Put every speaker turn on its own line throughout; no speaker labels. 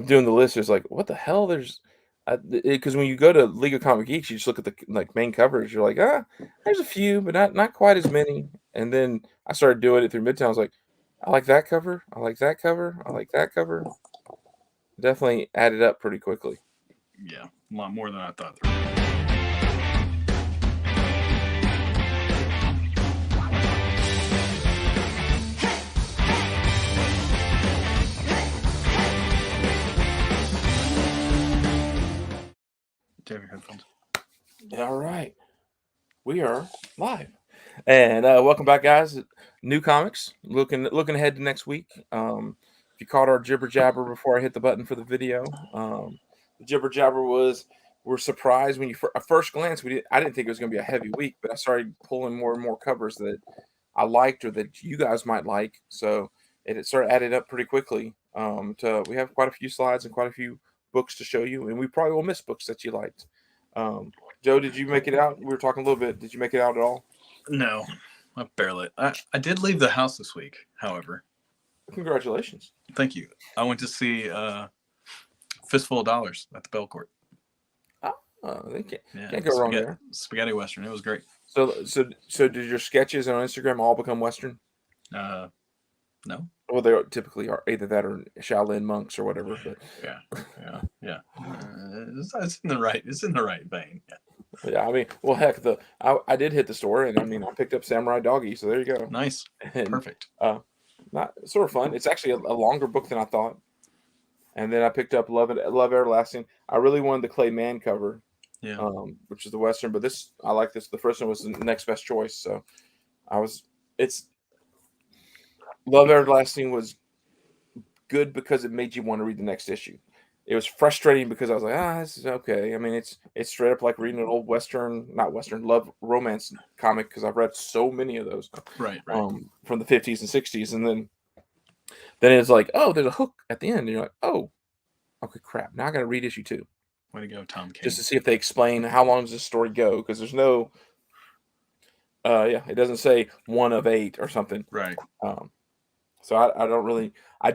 doing the list, it's like, what the hell? Because when you go to League of Comic Geeks, you just look at the main covers. You're like, there's a few, but not quite as many. And then I started doing it through Midtown. I was like, I like that cover. I like that cover. I like that cover. Definitely added up pretty quickly.
Yeah, a lot more than I thought. Do you have your headphones?
All right, we are live, and welcome back, guys. New comics. Looking ahead to next week. If you caught our jibber jabber before I hit the button for the video, the jibber jabber was we're surprised when you at first glance I didn't think it was going to be a heavy week, but I started pulling more and more covers that I liked or that you guys might like. So it started added up pretty quickly. We have quite a few slides and quite a few books to show you, and we probably will miss books that you liked. Joe, did you make it out? We were talking a little bit. Did you make it out at all?
No, I barely. I did leave the house this week, however.
Congratulations.
Thank you. I went to see Fistful of Dollars at the Belcourt.
They can't go wrong there.
Spaghetti Western. It was great.
So did your sketches on Instagram all become Western?
No.
Well, they typically are either that or Shaolin monks or whatever. But
yeah. It's in the right vein.
Yeah, I mean, well, heck, I did hit the store, and I mean, I picked up Samurai Doggy, so there you go.
Nice, and, perfect.
Not sort of fun. It's actually a longer book than I thought. And then I picked up Love Everlasting. I really wanted the Clay Mann cover, which is the Western, but I like this. The first one was the next best choice, so it's Love Everlasting was good because it made you want to read the next issue. It was frustrating because I was like, this is okay. I mean, it's straight up like reading an old love romance comic because I've read so many of those,
right.
From the 50s and 60s, and then it's like, oh, there's a hook at the end, and you're like, oh, okay, crap. Now I got to read issue 2.
Way to go, Tom King.
Just to see if they explain how long does this story go, because there's no, it doesn't say 1 of 8 or something,
right?
So I don't really, I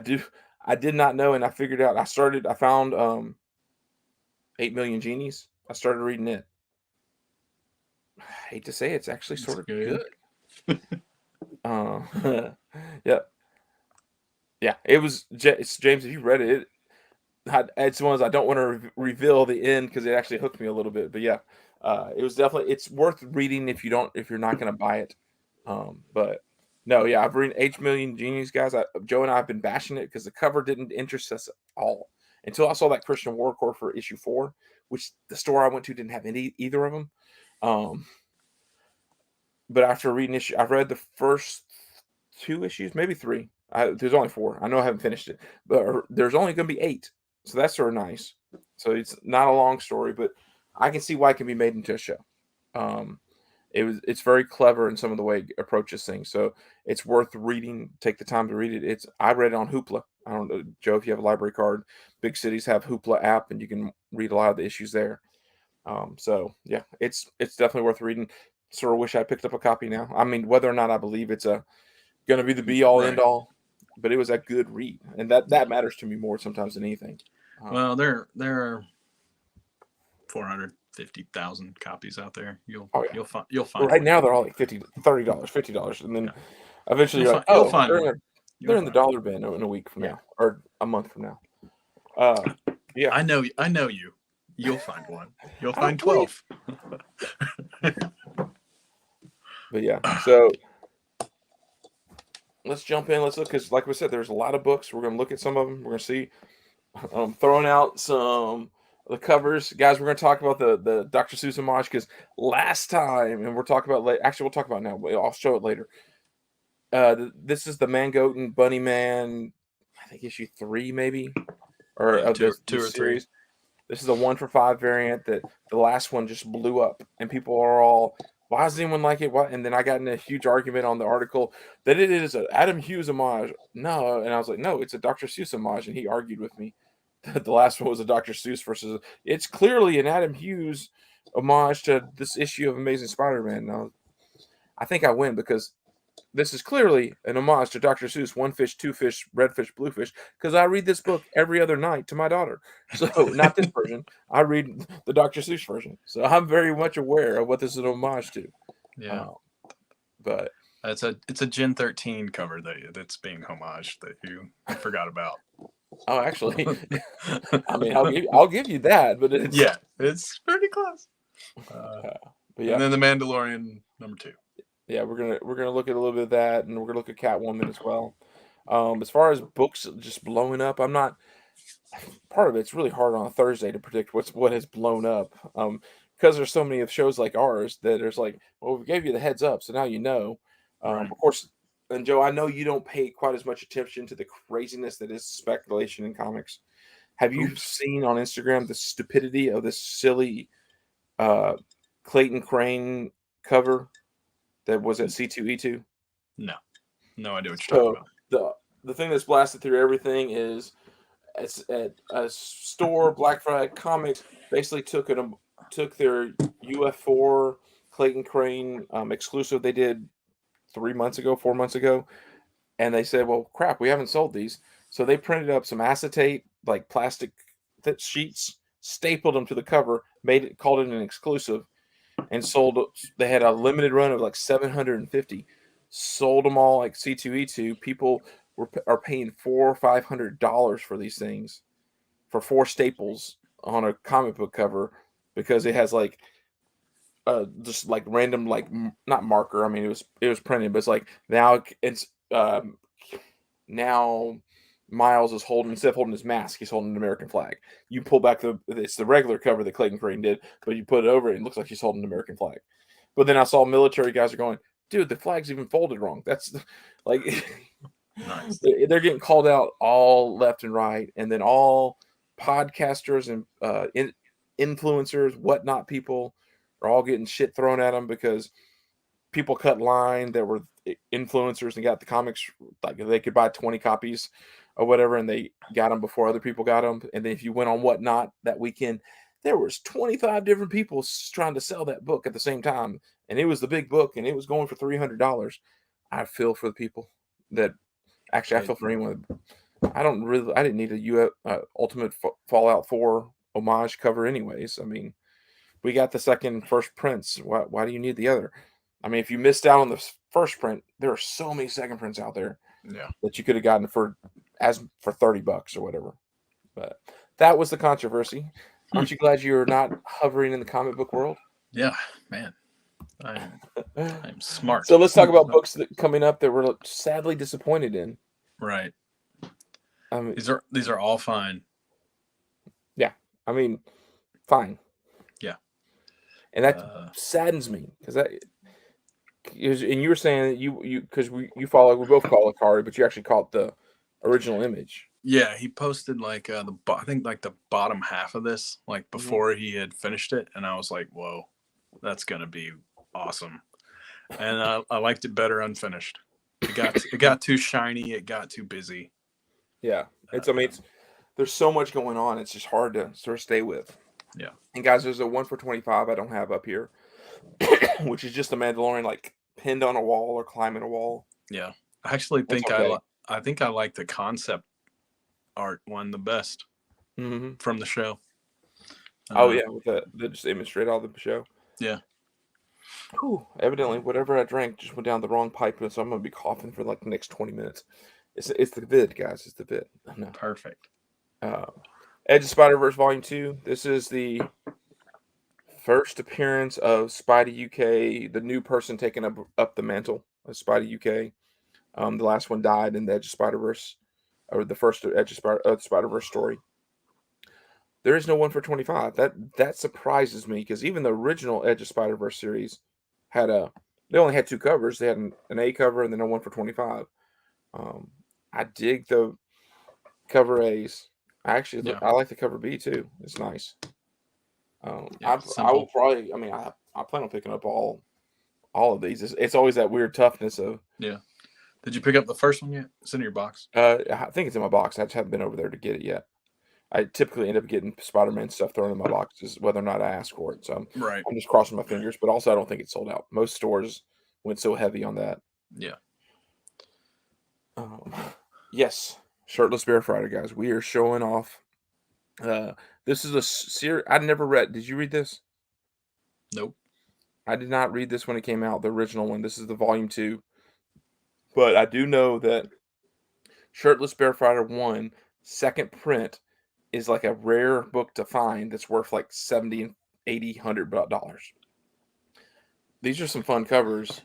did not know, and I figured out. I found 8 Million Genies. I started reading it. I hate to say it's actually sort of good. Yeah. It's James. If you read it, it's one of those I don't want to reveal the end because it actually hooked me a little bit. But yeah, it was definitely it's worth reading if you're not going to buy it. But. No, yeah, I've read 8 Million Genies, guys. Joe and I have been bashing it because the cover didn't interest us at all until I saw that Christian War Corps for issue 4, which the store I went to didn't have either of them. But after reading I've read the first 2 issues, maybe 3. There's only 4. I know I haven't finished it, but there's only going to be 8, so that's sort of nice. So it's not a long story, but I can see why it can be made into a show. It's very clever in some of the way it approaches things, so it's worth reading. Take the time to read it. I read it on Hoopla. I don't know, Joe, if you have a library card. Big cities have Hoopla app, and you can read a lot of the issues there. So yeah, it's definitely worth reading. Sort of wish I picked up a copy now. I mean, whether or not I believe it's going to be the be all end all, but it was a good read, and that matters to me more sometimes than anything.
Well, there are 450,000 copies out there. You'll find.
Well, right now they're all like $30, $50, and then eventually you'll find they're in the dollar bin in a week from now or a month from now. Yeah,
I know you. You'll find one. You'll find 12.
But yeah, so let's jump in. Let's look, because like we said, there's a lot of books. We're going to look at some of them. We're going to see. Throwing out some the covers, guys. We're going to talk about the Dr. Seuss homage because last time, and we'll talk about actually we'll talk about now. I'll show it later. This is the Mangoat and Bunny Man. I think issue 3 maybe, or of
two
this
or
series.
3.
This is a 1-for-5 variant that the last one just blew up, and people are all, why does anyone like it? What? And then I got in a huge argument on the article that it is an Adam Hughes homage. No, and I was like, no, it's a Dr. Seuss homage, and he argued with me. The last one was a Dr. Seuss versus. It's clearly an Adam Hughes homage to this issue of Amazing Spider-Man. Now, I think I win because this is clearly an homage to Dr. Seuss, One Fish, Two Fish, Red Fish, Blue Fish, because I read this book every other night to my daughter. So, not this version. I read the Dr. Seuss version. So, I'm very much aware of what this is an homage to.
Yeah.
But
it's a Gen 13 cover that's being homaged that you forgot about.
Oh, actually, I mean, I'll give you that, but it's
it's pretty close.
but
and then the Mandalorian #2.
Yeah, we're gonna look at a little bit of that, and we're gonna look at Catwoman as well. As far as books just blowing up, I'm not. Part of it's really hard on a Thursday to predict what has blown up, because there's so many of shows like ours that there's like, well, we gave you the heads up, so now you know.
Right.
Of course, and Joe, I know you don't pay quite as much attention to the craziness that is speculation in comics. Have you seen on Instagram the stupidity of this silly Clayton Crane cover that was at C2E2?
No idea what you're talking
about. The thing that's blasted through everything is it's at a store, Black Friday Comics basically took their UF4 Clayton Crane exclusive they did 4 months ago, and they said, well, crap, we haven't sold these. So they printed up some acetate, like plastic sheets, stapled them to the cover, called it an exclusive, and sold. They had a limited run of like 750. Sold them all like C2E2. People are paying $400 or $500 for these things, for 4 staples on a comic book cover, because it has like just like random, like not marker. I mean, it was printed, but it's like now it's now Miles is holding, instead of holding his mask, he's holding an American flag. You pull back it's the regular cover that Clayton Crane did, but you put it over it, and it looks like he's holding an American flag. But then I saw military guys are going, dude, the flag's even folded wrong. That's like,
nice.
They're getting called out all left and right, and then all podcasters and influencers, whatnot people are all getting shit thrown at them because people cut line that were influencers and got the comics, like they could buy 20 copies or whatever, and they got them before other people got them. And then if you went on Whatnot that weekend, there was 25 different people trying to sell that book at the same time, and it was the big book, and it was going for $300. I feel for the people that actually, I feel for anyone. I didn't need a Ultimate Fallout 4 homage cover anyways. I mean, we got the first prints. Why do you need the other? I mean, if you missed out on the first print, there are so many second prints out there that you could have gotten for $30 or whatever. But that was the controversy. Aren't you glad you're not hovering in the comic book world?
Yeah, man. I'm smart.
So let's talk about books that coming up that we're sadly disappointed in.
Right. These are all fine.
Yeah. I mean, fine.
Yeah.
And that saddens me because and you were saying that you because we both call it Akari, but you actually call it the original Image.
Yeah, he posted like I think like the bottom half of this, like before he had finished it, and I was like, whoa, that's gonna be awesome. And I liked it better unfinished. It got too shiny, it got too busy.
Yeah. There's so much going on, it's just hard to sort of stay with.
Yeah.
And guys, there's a 1 for 25 I don't have up here, which is just a Mandalorian like pinned on a wall or climbing a wall.
Yeah. I actually think I think I like the concept art one the best from the show.
With the just image straight out of the show.
Yeah.
Whew, evidently, whatever I drank just went down the wrong pipe, so I'm gonna be coughing for like the next 20 minutes. It's the vid, guys. It's the vid. No.
Perfect.
Edge of Spider-Verse Volume 2. This is the first appearance of Spidey UK, the new person taking up the mantle of Spidey UK. The last one died in the Edge of Spider-Verse, or the first Edge of Spider-Verse story. There is no 1 for 25. That surprises me because even the original Edge of Spider-Verse series they only had 2 covers. They had an A cover and then a 1 for 25. I dig the cover A's. I like the cover B too. It's nice. I will probably. I mean, I plan on picking up all of these. It's always that weird toughness of.
Yeah. Did you pick up the first one yet? It's in your box.
I think it's in my box. I just haven't been over there to get it yet. I typically end up getting Spider-Man stuff thrown in my boxes, whether or not I ask for it. So I'm just crossing my fingers. But also, I don't think it's sold out. Most stores went so heavy on that.
Yeah.
Um, yes, Shirtless Bear Friday, guys. We are showing off. Uh, this is a series I never read. Did you read this?
Nope.
I did not read this when it came out, the original one. This is the volume 2. But I do know that Shirtless Bear Fighter 1 second print is like a rare book to find that's worth like 70 and 80, $100. These are some fun covers.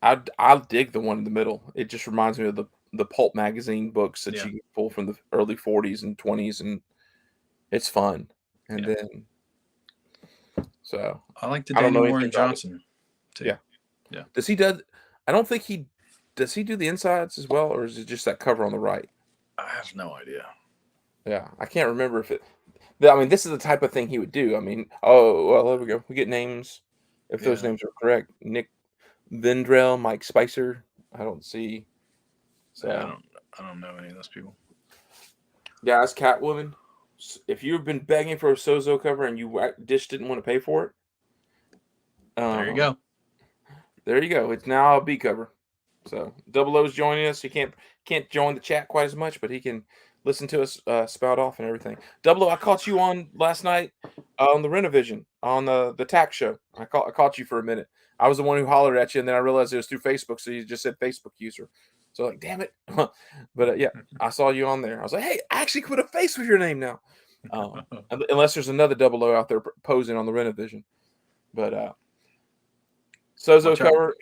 I dig the one in the middle. It just reminds me of the pulp magazine books that
Yeah.
you could pull from the early 40s and 20s, and it's fun. And
Yeah.
then so
I like the
I don't know
Daniel
anything
Warren
about it.
Johnson too.
Yeah.
Yeah.
Does he does I don't think he does he do the insides as well, or is it just that cover on the right?
I have no idea.
Yeah, I can't remember if it. I mean, this is the type of thing he would do. I mean, oh well, there we go. We get names. If those
Yeah.
names are correct, Nick Vendrell, Mike Spicer. I don't see.
Yeah,
So
I don't know any of those people.
guys, Catwoman. If you've been begging for a Sozo cover and you just didn't want to pay for it,
There you go.
there you go. It's now a B cover. So Double O's joining us. He can't join the chat quite as much, but he can listen to us spout off and everything. Double O, I caught you on last night on the Renovision on the tax show. I caught you for a minute. I was the one who hollered at you, and then I realized it was through Facebook, so you just said Facebook user. So like, damn it. But yeah, I saw you on there. I was like, hey, I actually put a face with your name now. Unless there's another Double O out there posing on the Renovision. But Sozo
Watch out.
cover.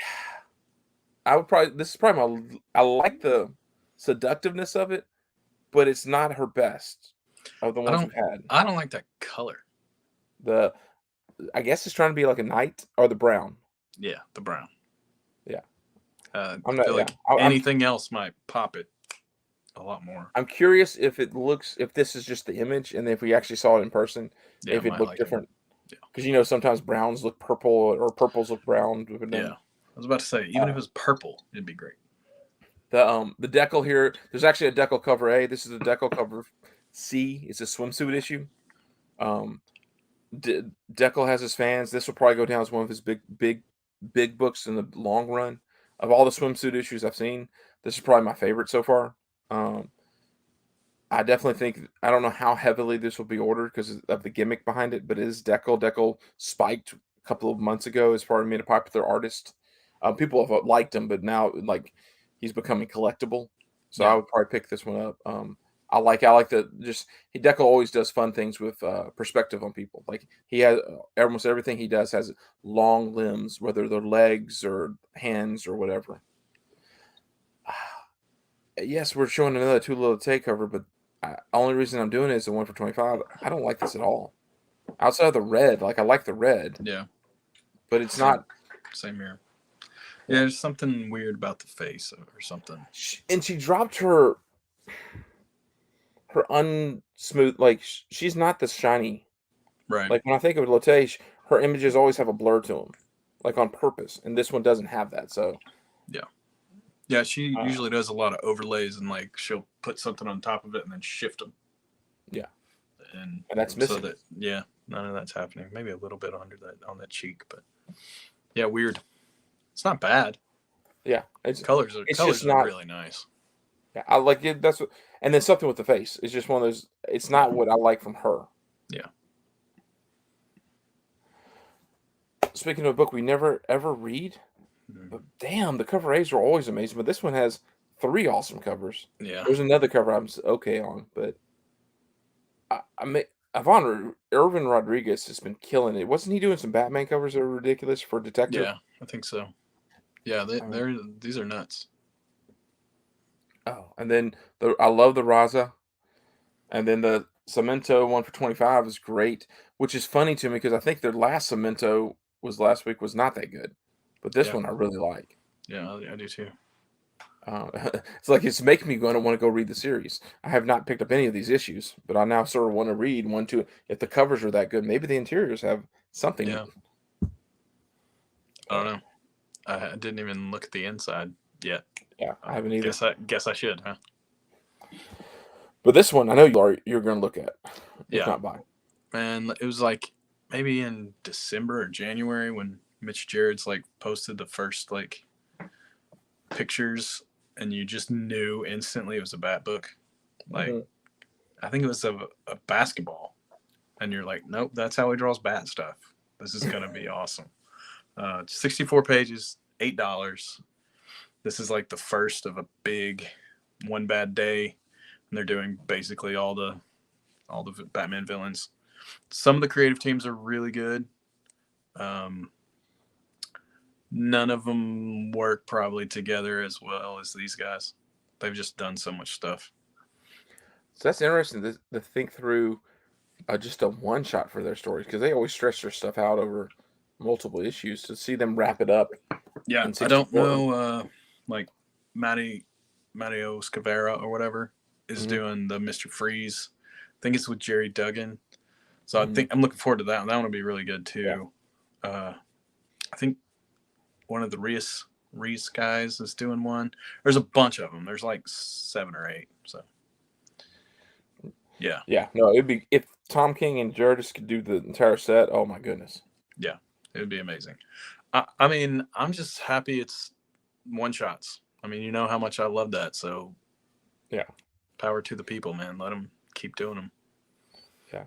I would probably this is probably my I like the seductiveness of it, but it's not her best of the ones we've had.
I don't like that color.
The I guess it's trying to be like a knight or the brown.
Yeah, the brown.
Yeah.
I
I'm not
feel
yeah.
like anything else might pop it a lot more.
I'm curious if if this is just the image and if we actually saw it in person,
Yeah,
if it
might
looked
like it.
different.
Yeah.
Because sometimes browns look purple or purples look brown.
Yeah. I was about to say, even if it was purple, it'd be great.
The decal here, there's actually a decal cover A. This is a decal cover C. It's a swimsuit issue. Dekal has his fans. This will probably go down as one of his big books in the long run. Of all the swimsuit issues I've seen, this is probably my favorite so far. I definitely think I don't know how heavily this will be ordered because of the gimmick behind it, but it is Dekal. Dekal spiked a couple of months ago as far as being a popular artist. People have liked him, but now like he's becoming collectible. So I would probably pick this one up. I like the just Dekal always does fun things with perspective on people. Like he has almost everything he does has long limbs, whether they're legs or hands or whatever. Yes, we're showing another Too Little to Take cover, but only reason I'm doing it is the one for 25. I don't like this at all. Outside of the red, like I like the red.
Yeah,
but it's not.
Same here. Yeah, there's something weird about the face or something.
And she dropped her unsmooth. Like she's not this shiny.
Right.
Like when I think of Lotte, her images always have a blur to them, like on purpose, and this one doesn't have that. So
yeah, she usually does a lot of overlays and like she'll put something on top of it and then shift them.
Yeah,
and
that's missing.
So none of that's happening. Maybe a little bit under that on that cheek, but yeah, weird. It's not bad.
Yeah,
colors are not really nice.
Yeah, I like it. That's what, and then something with the face. It's just one of those. It's not what I like from her.
Yeah.
Speaking of a book we never ever read, but damn, the cover A's are always amazing. But this one has 3 awesome covers.
Yeah.
There's another cover I'm okay on, but I mean, Irvin Rodriguez has been killing it. Wasn't he doing some Batman covers that are ridiculous for Detective?
Yeah, I think so. Yeah, these are nuts.
Oh, and then I love the Raza, and then the Cemento one for 25 is great, which is funny to me because I think their last Cemento last week was not that good, but this one I really like.
Yeah, I do too.
It's like it's making me want to go read the series. I have not picked up any of these issues, but I now sort of want to read one, two. If the covers are that good, maybe the interiors have something.
Yeah. I don't know. I didn't even look at the inside yet.
Yeah, I haven't either.
Guess I should, huh?
But this one, I know you're going to look at. If not buy.
Man, it was like maybe in December or January when Mitch Jared's like posted the first like pictures and you just knew instantly it was a Bat book. Like,
Mhm.
I think it was a basketball, and you're like, nope, that's how he draws Bat stuff. This is gonna be awesome. 64 pages, $8. This is like the first of a big One Bad Day, and they're doing basically all the Batman villains. Some of the creative teams are really good. Um, None of them work probably together as well as these guys. They've just done so much stuff.
So that's interesting to think through just a one shot for their stories because they always stretch their stuff out over multiple issues. To see them wrap it up
Yeah,
in
I don't
64.
know. Like Matteo Scavera or whatever is
Mhm,
doing the Mr. Freeze. I think it's with Jerry Duggan. So I
mhm,
think I'm looking forward to that. That one will be really good
yeah.
too. I think one of the Reese guys is doing one. There's a bunch of them. There's like 7 or 8. So yeah,
Yeah, no, it'd be if Tom King and Jurdis could do the entire set. Oh my goodness.
yeah, it would be amazing. I mean, I'm just happy it's one shots. I mean, you know how much I love that. So
Yeah,
power to the people, man. Let them keep doing them.
yeah.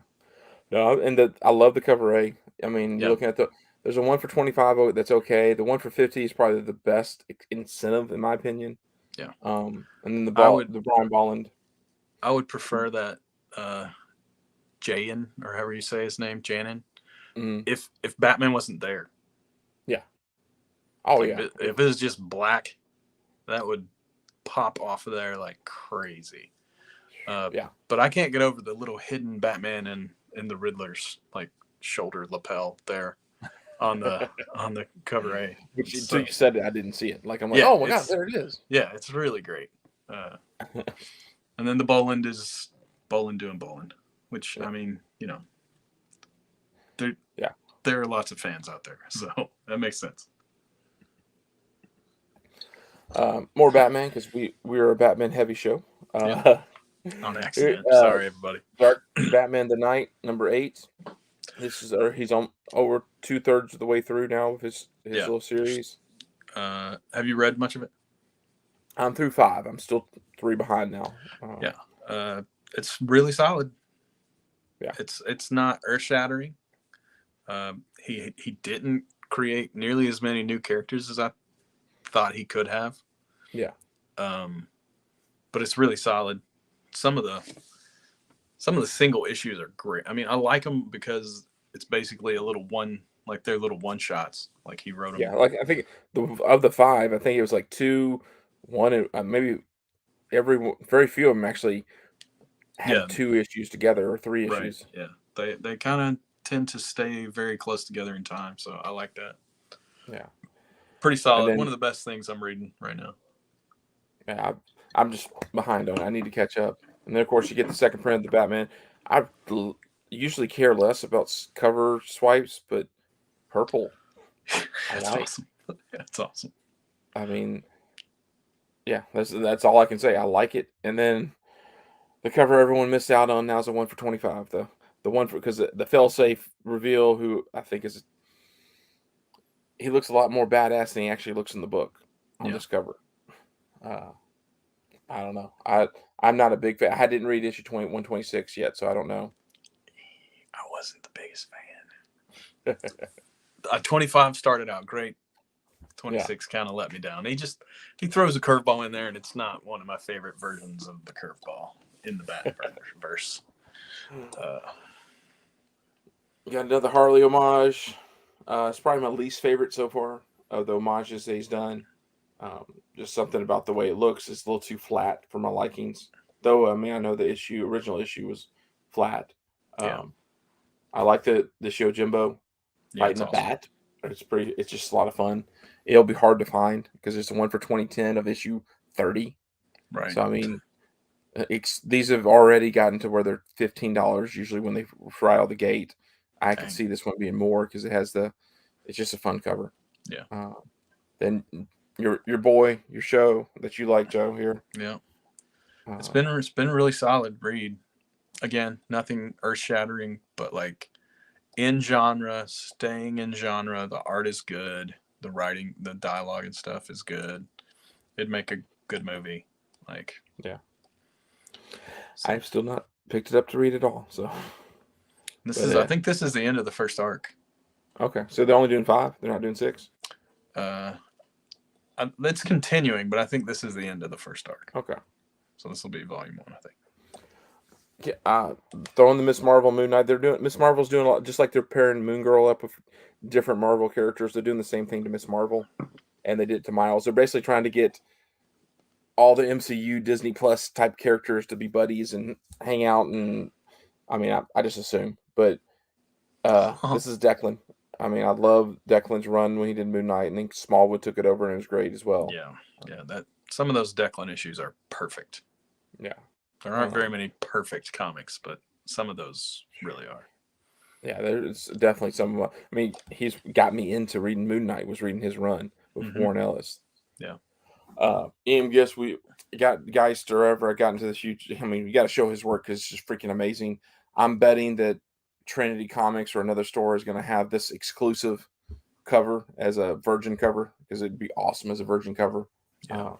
No, and I love the cover A. I mean, you're
Yeah,
looking at there's a one for 25 that's okay. The one for 50 is probably the best incentive in my opinion.
yeah.
And then
I would
the Brian Bolland.
I would prefer that Jayan, or however you say his name, Janin.
Mm,
If Batman wasn't there,
yeah. Oh
like
yeah.
if it was just black, that would pop off of there like crazy. Uh,
Yeah.
but I can't get over the little hidden Batman in the Riddler's like shoulder lapel there on the cover A.
Which until
So
you said it, I didn't see it. Like I'm like,
yeah,
oh my god, there it is.
it's really great. Uh, and then the Boland is Boland doing Boland, which
Yeah.
I mean, there
Yeah.
there are lots of fans out there, so that makes sense.
More Batman because we're a Batman heavy show.
Yeah,
Uh,
on
here,
accident. Sorry, everybody.
Dark Batman the Night #8. This is he's on over 2/3 of the way through now of his
Yeah.
little series.
Have you read much of it?
I'm through 5. I'm still 3 behind now.
Yeah. It's really solid.
Yeah.
It's not earth shattering. He didn't create nearly as many new characters as I thought he could have.
Yeah.
But it's really solid. Some of the single issues are great. I mean, I like them because it's basically a little one, like they're little one shots. Like he wrote them.
Yeah, like I think of the 5, I think it was like 2, 1, and maybe very few of them actually
Yeah.
had 2 issues together or 3
Right.
issues.
Yeah. They kind of tend to stay very close together in time, so I like that.
Yeah.
Pretty
And
solid. One
then
of the best things I'm reading right now.
yeah, I'm just behind on it. I need to catch up. And then of course you get the second print of the Batman. I usually care less about cover swipes, but purple I
That's
like.
awesome. That's awesome.
I mean, yeah, that's all I can say. I like it. And then the cover everyone missed out on now is the one for 25. The one for because the failsafe reveal, who I think is he looks a lot more badass than he actually looks in the book on
Yeah.
this cover. Uh, I don't know. I'm not a big fan. I didn't read issue 126 yet, so I don't know.
I wasn't the biggest fan. 25 started out great.
Yeah,
26 kind of let me down. He throws a curveball in there, and it's not one of my favorite versions of the curveball in the Batman verse. Uh,
you got another Harley homage. It's probably my least favorite so far of the homages that he's done. Just something about the way it looks is a little too flat for my likings. Though I mean, I know the original issue was flat.
yeah,
Um, I like the show Jimbo
yeah,
fighting
it's
the
awesome.
bat. It's just a lot of fun. It'll be hard to find because it's the one for 2010 of issue 30.
Right.
So I mean, these have already gotten to where they're $15 usually when they fry out the gate. I could
Dang.
see this one being more because it's just a fun cover.
Yeah.
Then your boy, your show that you like, Joe, here.
Yeah.
Uh,
It's been a really solid read. Again, nothing earth shattering, but like in genre, staying in genre. The art is good. The writing, the dialogue and stuff is good. It'd make a good movie. Like,
Yeah.
so
I've still not picked it up to read it all. So,
this
but
is I think this is the end of the first arc.
okay. So they're only doing 5. They're not doing 6.
It's continuing, but I think this is the end of the first arc.
Okay.
So this will be volume 1, I think.
Yeah, throwing the Miss Marvel Moon Knight. They're doing Miss Marvel's doing a lot, just like they're pairing Moon Girl up with different Marvel characters. They're doing the same thing to Miss Marvel, and they did it to Miles. They're basically trying to get all the MCU Disney Plus type characters to be buddies and hang out. And I mean, I just assume, but this is Declan. I mean, I love Declan's run when he did Moon Knight, and then Smallwood took it over and it was great as well.
Yeah. That some of those Declan issues are perfect.
Yeah.
There aren't very many perfect comics, but some of those really are.
Yeah, there's definitely some. I mean, he's got me into reading Moon Knight. Was reading his run with Warren Ellis.
Yeah.
Ian, guess we got Geister ever. I got into this huge. I mean, you got to show his work because it's just freaking amazing. I'm betting that Trinity Comics or another store is going to have this exclusive cover as a Virgin cover because it'd be awesome as a Virgin cover.
Yeah.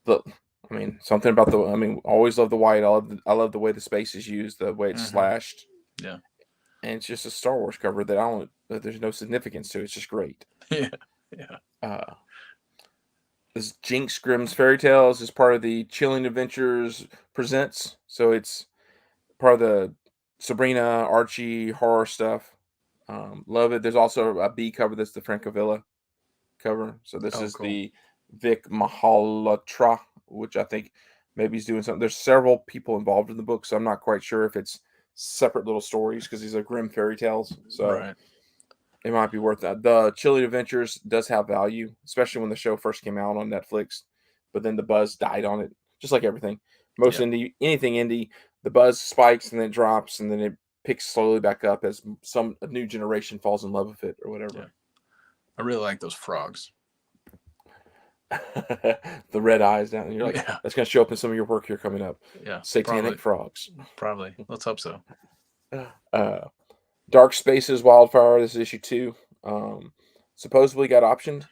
But I mean, something about the. I mean, always love the white. I love the way the space is used, the way it's slashed.
Yeah.
And it's just a Star Wars cover that there's no significance to. It's just great.
Yeah.
This Jinx Grimm's Fairy Tales is part of the Chilling Adventures Presents. So it's part of the Sabrina, Archie horror stuff. Love it. There's also a B cover that's the Francavilla cover. So this is
cool.
the Vic Mahalatra, which I think maybe he's doing something. There's several people involved in the book, so I'm not quite sure if it's separate little stories because these are grim fairy tales. So it might be worth that. The Chilling Adventures does have value, especially when the show first came out on Netflix, but then the buzz died on it, just like everything. Most anything indie, the buzz spikes and then it drops and then it picks slowly back up as a new generation falls in love with it or whatever.
Yeah. I really like those frogs.
The red eyes down, and you're like, that's going to show up in some of your work here coming up.
Yeah,
Satanic frogs.
Probably. Let's hope so.
Dark Spaces Wildfire. This is issue 2. Supposedly got optioned.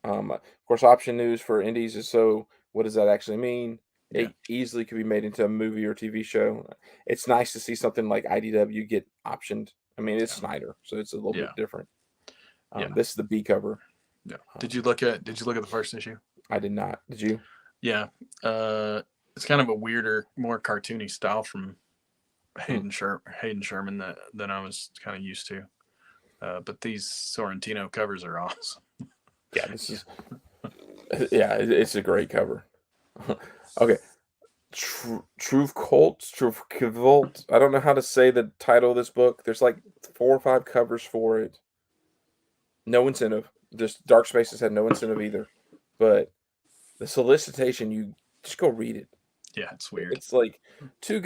Of course, option news for indies is so. What does that actually mean? It easily could be made into a movie or TV show. It's nice to see something like IDW get optioned. I mean, it's Snyder, so it's a little bit different. This is the B cover.
Yeah. Did you look at the first issue?
I did not. Did you?
Yeah. It's kind of a weirder, more cartoony style from Hayden Sherman than I was kind of used to. But these Sorrentino covers are awesome.
Yeah, this is. Yeah, it's a great cover. Okay. Truth Cult. I don't know how to say the title of this book. There's like 4 or 5 covers for it. No incentive. Just Dark Spaces had no incentive either. But the solicitation, you just go read it.
Yeah, it's weird.
It's like 2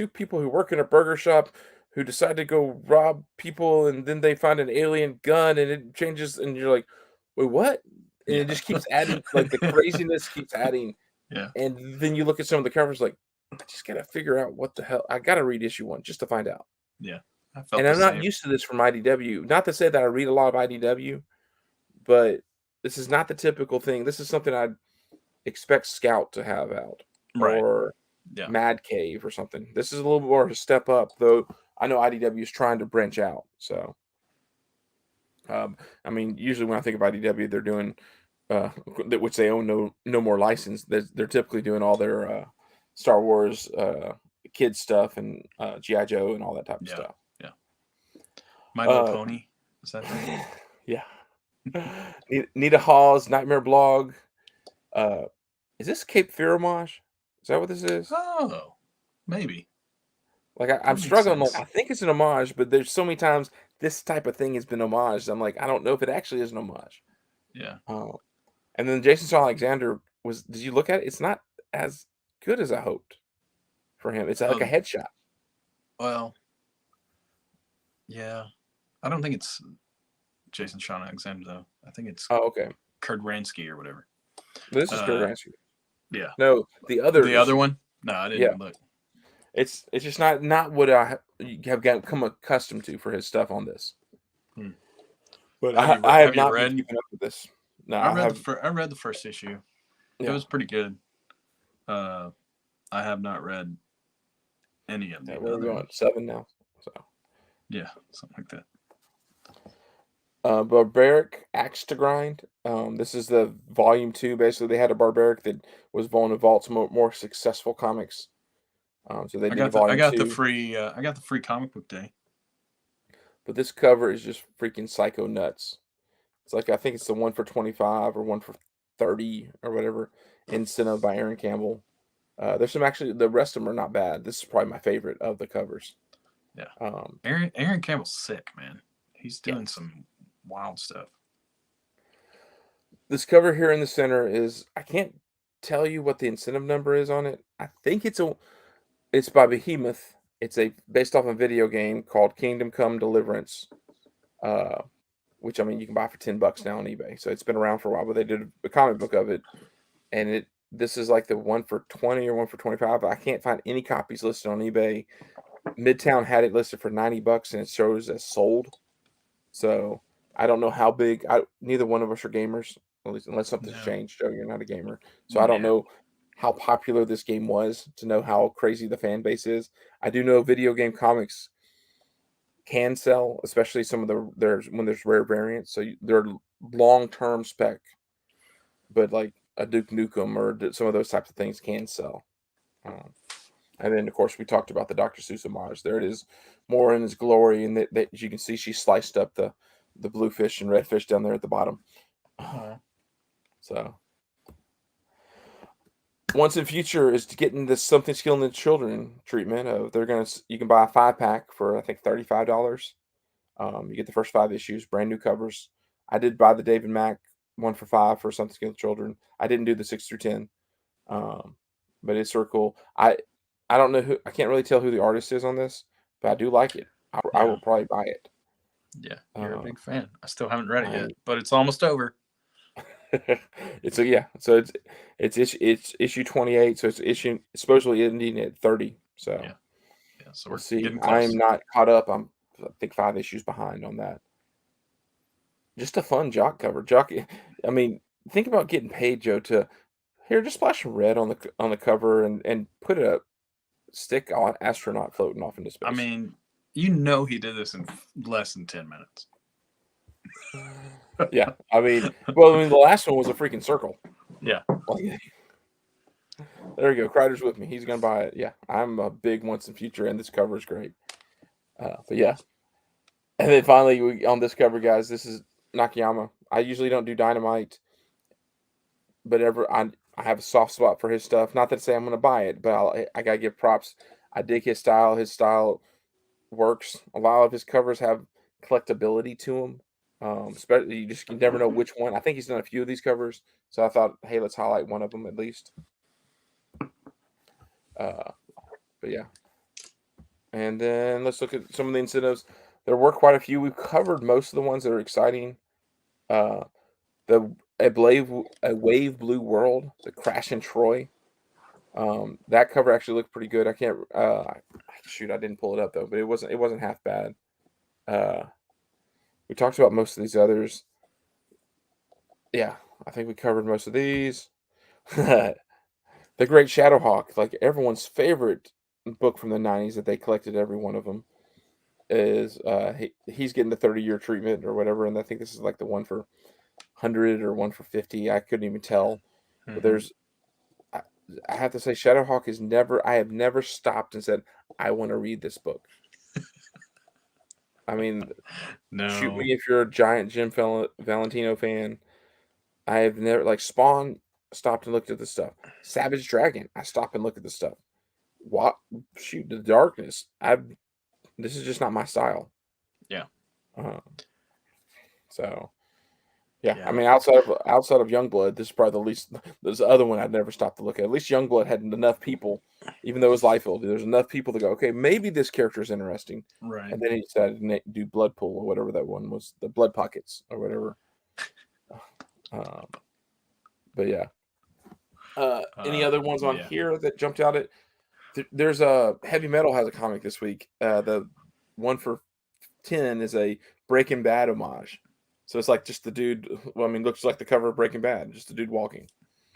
people who work in a burger shop who decide to go rob people, and then they find an alien gun, and it changes, and you're like, wait, what? And it just keeps adding, like the craziness keeps adding.
Yeah.
And then you look at some of the covers, like, I just gotta figure out what the hell. I gotta read issue 1 just to find out.
Yeah.
And I'm not used to this from IDW. Not to say that I read a lot of IDW, but this is not the typical thing. This is something I'd expect Scout to have out.
Right.
Or Mad Cave or something. This is a little more of a step up, though I know IDW is trying to branch out. So, I mean, usually when I think of IDW, they're doing, which they own no more license. They're typically doing all their Star Wars kids stuff and G.I. Joe and all that type of stuff.
Yeah. My Little Pony. Is that right?
Yeah. Nita Hawes, Nightmare Blog. Is this Cape Fear homage? Is that what this is?
Oh, maybe.
Like I'm struggling. Like, I think it's an homage, but there's so many times this type of thing has been homaged. I'm like, I don't know if it actually is an homage.
Yeah.
And then Jason Shaw Alexander did you look at it? It's not as good as I hoped for him. It's like a headshot.
Well, yeah. I don't think it's Jason Shaw Alexander, though. I think it's
okay.
Kurt Ransky or whatever.
This is Kurt Ransky.
Yeah.
No, the other
one? No, I didn't look.
It's just not what I have become accustomed to for his stuff on this. But I have not been keeping up with this. No,
I read the first issue. It
Yeah.
was pretty good. I have not read any of
Yeah,
the
where are we
other
going?
ones.
7 now. So,
Yeah, something like that.
Barbaric Axe to Grind. This is the volume 2. Basically, they had a Barbaric that was one of Vault's more successful comics. So they did a
I
volume
got the
2.
free I got the free comic book day.
But this cover is just freaking psycho nuts. It's like I think it's the one for 25 or one for 30 or whatever. Incentive by Aaron Campbell. There's some actually the rest of them are not bad. This is probably my favorite of the covers.
Yeah.
Um,
Aaron Campbell's sick, man. He's doing
yes.
some wild stuff.
This cover here in the center is I can't tell you what the incentive number is on it. I think it's by Behemoth. It's a based off a video game called Kingdom Come Deliverance. Uh, which I mean you can buy for $10 now on eBay. So it's been around for a while, but they did a comic book of it, and this is like the one for 20 or one for 25. I can't find any copies listed on eBay. Midtown had it listed for $90 and it shows as sold. So I don't know how big. Neither one of us are gamers, at least unless something's
No.
changed. Joe, you're not a gamer, so I don't
No.
know how popular this game was to know how crazy the fan base is. I do know video game comics can sell, especially some of there's when there's rare variants. So they're long term spec, but like a Duke Nukem or some of those types of things can sell. Um, and then, of course, we talked about the Dr. Seuss homage. There it is, more in its glory, and that as you can see, she sliced up the blue fish and red fish down there at the bottom. So, once in future is to get into something skilled in children treatment. You can buy a 5-pack for I think $35. You get the first 5 issues, brand new covers. I did buy the David Mack one for 5 for something skilled children. I didn't do the 6 through 10, um, but it's sort of cool. I don't know who I can't really tell who the artist is on this, but I do like it. I
Yeah.
will probably buy it.
Yeah. You're a
Uh,
big fan. I still haven't read it
I
yet, but it's almost over.
it's a yeah. So it's issue 28. So it's supposedly ending at 30. So
Yeah. Yeah. So
we'll
we're
see.
getting
I'm
close.
not caught up. I think 5 issues behind on that. Just a fun jock cover. I mean, think about getting paid, Joe, to here, just splash some red on the cover and put a stick on astronaut floating off into
I
space.
mean, you know he did this in less than 10 minutes.
Yeah, I mean, well, I mean, the last one was a freaking circle.
Yeah.
Like, there you go. Kreider's with me. He's gonna buy it. Yeah, I'm a big once in future, and this cover is great. But yeah, and then finally on this cover, guys, this is Nakayama. I usually don't do Dynamite, but I have a soft spot for his stuff. Not that to say I'm gonna buy it, but I gotta give props. I dig his style. His style works. A lot of his covers have collectability to them. Especially you never know which one. I think he's done a few of these covers, so I thought, hey, let's highlight one of them at least. Uh, but yeah, and then let's look at some of the incentives. There were quite a few. We've covered most of the ones that are exciting. Uh, the a wave blue world, the crash in Troy. That cover actually looked pretty good. I can't shoot. I didn't pull it up though, but it wasn't half bad. Uh, we talked about most of these others. Yeah, I think we covered most of these. The Great Shadowhawk, like everyone's favorite book from the '90s that they collected every one of them is he's getting the 30-year treatment or whatever, and I think this is like the one for 100 or one for 50. I couldn't even tell, but
Mm-hmm.
there's I, I have to say Shadowhawk is never I have never stopped and said I want to read this book. I mean, shoot
No.
me if you're a giant Valentino fan. I have never like Spawn stopped and looked at the stuff. Savage Dragon, I stopped and looked at the stuff. What shoot the darkness? I This is just not my style.
Yeah.
Uh, so yeah, I
Yeah.
mean outside of Youngblood, this is probably the least. There's the other one I'd never stopped to look at. At least Youngblood had enough people, even though it was Liefeld. There's enough people to go. Okay, maybe this character is interesting,
Right.
and then he decided to do Bloodpool or whatever that one was, the Blood Pockets or whatever. Um, but yeah. Any other ones on
Yeah.
here that jumped out at? There's a Heavy Metal has a comic this week. The one for 10 is a Breaking Bad homage. So it's like just the dude. Well, I mean, looks like the cover of Breaking Bad, just the dude walking.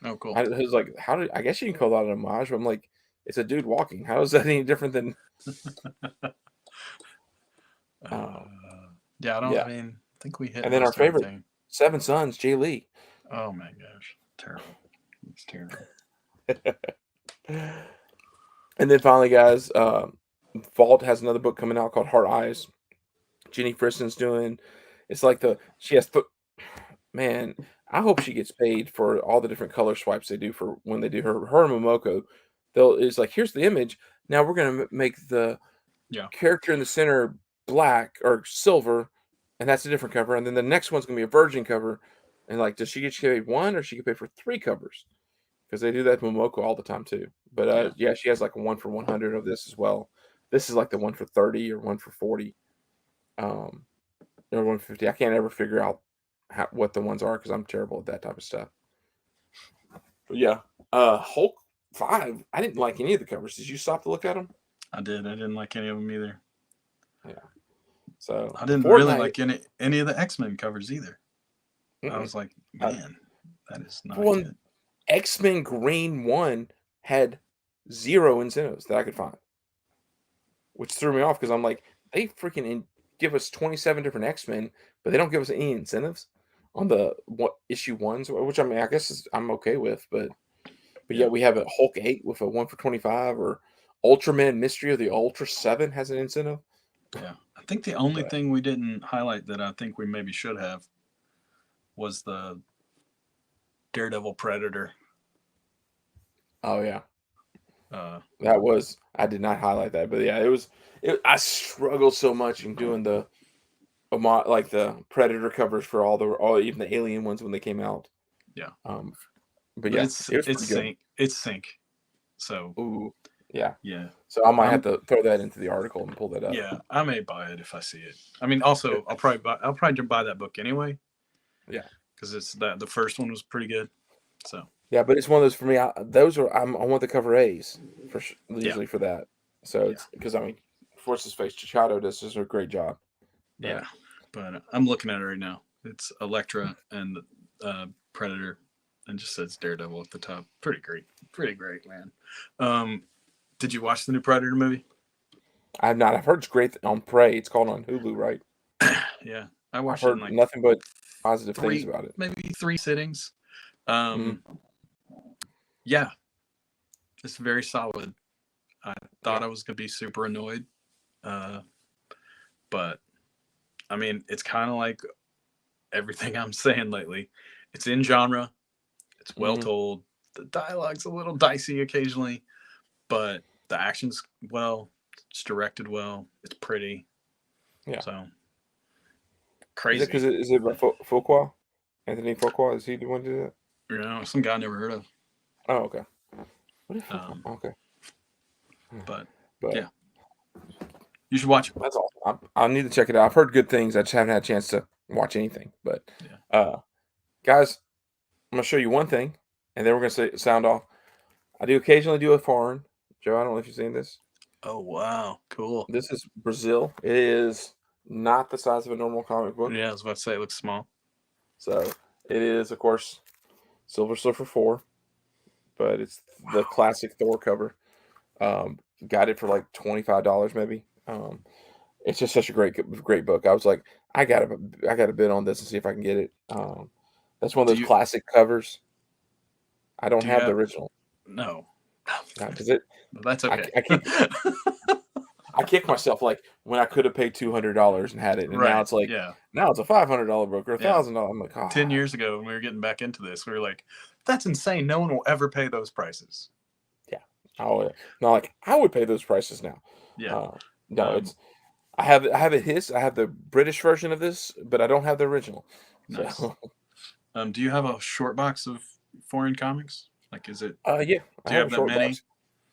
Oh, cool.
I was like, how did I guess you can call that an homage, but I'm like, it's a dude walking. How is that any different than
Uh,
um,
yeah, I don't.
yeah.
I mean, I think we hit
And then our
most
favorite
everything.
Seven Sons, Jay Lee.
Oh my gosh, terrible. It's terrible.
And then finally, guys, Vault has another book coming out called Heart Eyes. Jenny Friston's doing. It's like she has man. I hope she gets paid for all the different color swipes they do for when they do her and Momoko. It's like here's the image. Now we're gonna make the
Yeah,
character in the center black or silver, and that's a different cover. And then the next one's gonna be a virgin cover. And like, does she get paid one or she get paid for three covers? Because they do that with Momoko all the time too. But
yeah.
yeah, she has like a 1 for 100 of this as well. This is like the 1 for 30 or 1 for 40, um, or 150. I can't ever figure out what the ones are because I'm terrible at that type of stuff. But yeah, Hulk 5. I didn't like any of the covers. Did you stop to look at them?
I did. I didn't like any of them either.
Yeah. So
I didn't really
Fortnite.
like any of the X-Men covers either. I
Mm-mm.
was like,
Uh,
man, that is
for
not
one,
good.
X-Men Green 1 had zero incentives that I could find, which threw me off because I'm like, they freaking give us 27 different X-Men, but they don't give us any incentives on the issue ones, which I mean, I guess I'm okay with, but
Yeah,
yet we have a Hulk 8 with a 1 for 25, or Ultraman Mystery of the Ultra 7 has an incentive.
yeah. I think the only
But
thing we didn't highlight that I think we maybe should have was the Daredevil Predator.
oh yeah,
Uh,
I did not highlight that, but yeah, I struggled so much in doing the like the Predator covers for all even the Alien ones when they came out.
yeah,
Um, but
but
yeah,
it's
it was
it's
pretty good.
sync. It's sync. So
Ooh, yeah.
yeah,
So I might have
I'm
to throw that into the article and pull that up.
yeah. I may buy it if I see it. I mean, also I'll probably buy that book anyway
Yeah,
because it's that the first one was pretty good. So
yeah, but it's one of those for me. I want the cover A's
yeah,
usually for that. So
yeah,
it's because I mean, Force's face Chicharito does just a great job.
yeah.
But
But I'm looking at it right now. It's Elektra and Predator, and just says Daredevil at the top. Pretty great, man. Um, did you watch the new Predator movie?
I've not. I've heard it's great on Prey. It's called on Hulu, right?
Yeah, I
I've
watched it in
heard
like
nothing but positive things about it.
maybe three sittings.
Mm,
Um, yeah, it's very solid. I thought
yeah,
I was gonna be super annoyed, uh, but I mean, it's kind of like everything I'm saying lately. It's in genre. It's well
hmm
told. The dialogue's a little dicey occasionally, but the action's well. It's directed well. It's pretty.
yeah.
So
Is it
crazy.
because is it by Fuqua? Anthony Fuqua? Is he the one to do that?
You know, some guy I never heard of.
Oh, okay. What is Fuqua?
Um,
Okay,
but
but
yeah, you should watch it.
that's awesome. I need to check it out. I've heard good things. I just haven't had a chance to watch anything. But
Yeah.
guys, I'm gonna show you one thing, and then we're gonna sound off. I do occasionally do a foreign. Joe, I don't know if you've seen this.
Oh wow, cool.
This is Brazil. It is not the size of a normal comic book.
Yeah, I was about to say it looks small.
So it is, of course, Silver Surfer 4, but it's the
Wow.
classic Thor cover. Got it for like $25 maybe. It's just such a great book. I was like, I gotta bid on this and see if I can get it. That's one of
Do
those
you
classic covers. I don't
do you
have the
have
original
no?
because it.
That's okay.
I keep I kick myself like when I could have paid $200 and had it, and now
Right.
it's like
Yeah.
now it's a $500 book or a
Yeah.
$1,000. I'm like,
10 years ago when we were getting back into this, we were like, that's insane. No one will ever pay those prices.
yeah. Not like I would pay those prices now.
Yeah.
Uh, no,
Um,
it's I have I have the British version of this, but I don't have the original.
nice.
So,
Do you have a short box of foreign comics? Like, is it?
yeah, I
Do you
have a
have that
short
many?
box.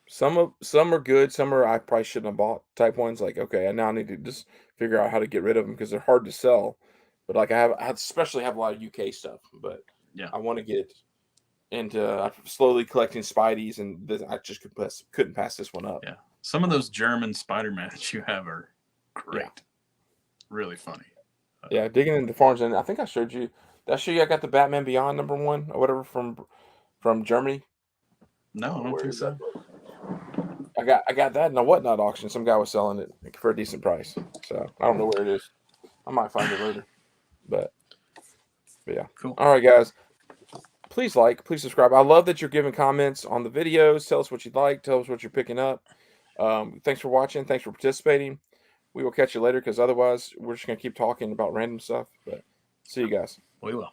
Some are good. Some are I probably shouldn't have bought type ones. Like, okay, I now need to just figure out how to get rid of them because they're hard to sell. But like I especially have a lot of UK stuff. But
Yeah.
I want to get into I'm slowly collecting Spideys, and I just couldn't pass this one up.
Yeah. Some of those German Spider-Man that you have are
Yeah,
great. Really funny.
digging into forums, and I think I showed you. Did I show you I got the Batman Beyond #1 or whatever from from Germany.
No, I don't
Where
think
is that
so.
book? I got that in a whatnot auction. Some guy was selling it for a decent price. So I don't know where it is. I might find it later. But yeah.
Cool.
All right, guys. Please please subscribe. I love that you're giving comments on the videos. Tell us what you like. Tell us what you're picking up. Thanks for watching. Thanks for participating. We will catch you later because otherwise we're just going to keep talking about random stuff. But see you guys.
We will.